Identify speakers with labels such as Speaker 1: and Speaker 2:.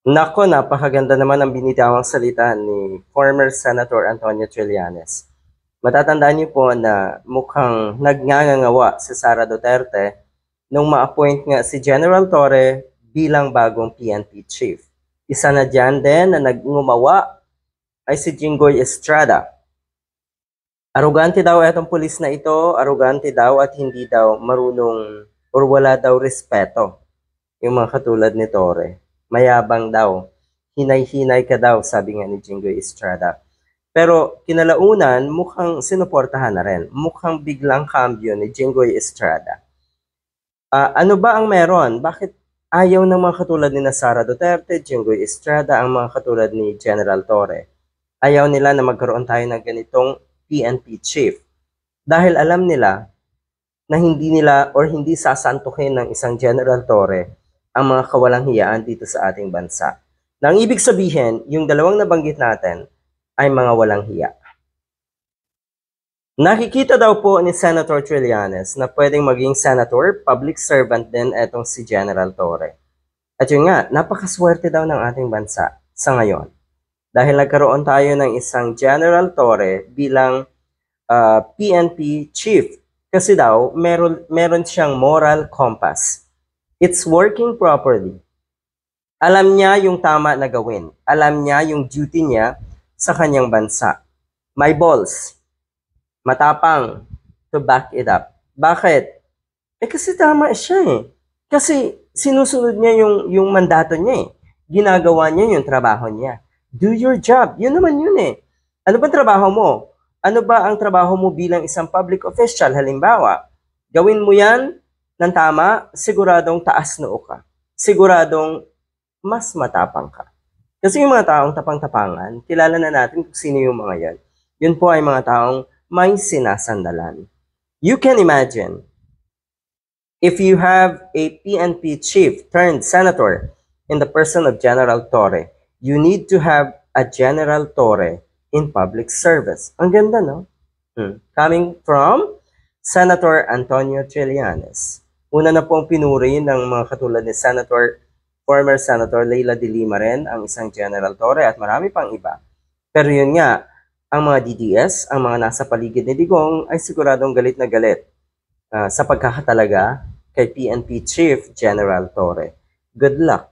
Speaker 1: Nako, napakaganda naman ang binitawang salita ni former Senator Antonio Trillanes. Matatandaan niyo po na mukhang nagngangawa si Sara Duterte nung ma-appoint nga si General Torre bilang bagong PNP chief. Isa na dyan din na nagngumawa ay si Jinggoy Estrada. Arugante daw itong pulis na ito, arugante daw at hindi daw marunong or wala daw respeto yung mga katulad ni Torre. Mayabang daw. Hinay-hinay ka daw, sabi nga ni Jinggoy Estrada. Pero kinalaunan, mukhang sinuportahan na rin. Mukhang biglang cambio ni Jinggoy Estrada. Ano ba ang meron? Bakit ayaw ng mga katulad ni Sara Duterte, Jinggoy Estrada, ang mga katulad ni General Torre? Ayaw nila na magkaroon tayo ng ganitong PNP chief. Dahil alam nila na hindi sasantukin ng isang General Torre ang mga kawalang hiyaan dito sa ating bansa. Nang ibig sabihin, yung dalawang nabanggit natin ay mga walang hiya. Nakikita daw po ni Senator Trillanes na pwedeng maging senator, public servant din etong si General Torre. At yun nga, napakaswerte daw ng ating bansa sa ngayon. Dahil nagkaroon tayo ng isang General Torre bilang PNP chief. Kasi daw, meron siyang moral compass. It's working properly. Alam niya yung tama na gawin. Alam niya yung duty niya sa kanyang bansa. May balls. Matapang to back it up. Bakit? Kasi tama siya eh. Kasi sinusunod niya yung mandato niya eh. Ginagawa niya yung trabaho niya. Do your job. Yun naman yun eh. Ano ba trabaho mo? Ano ba ang trabaho mo bilang isang public official? Halimbawa, gawin mo yan ng tama, siguradong taas noo ka. Siguradong mas matapang ka. Kasi yung mga taong tapang-tapangan, kilala na natin kung sino yung mga yan. Yun po ay mga taong may sinasandalan. You can imagine, if you have a PNP chief turned senator in the person of General Torre, you need to have a General Torre in public service. Ang ganda, no? Coming from Senator Antonio Trillanes. Una na pong pinuri ng mga katulad ni former Senator Leila de Lima rin ang isang General Torre at marami pang iba. Pero yun nga, ang mga DDS, ang mga nasa paligid ni Digong ay siguradong galit na galit sa pagkakatalaga kay PNP Chief General Torre. Good luck!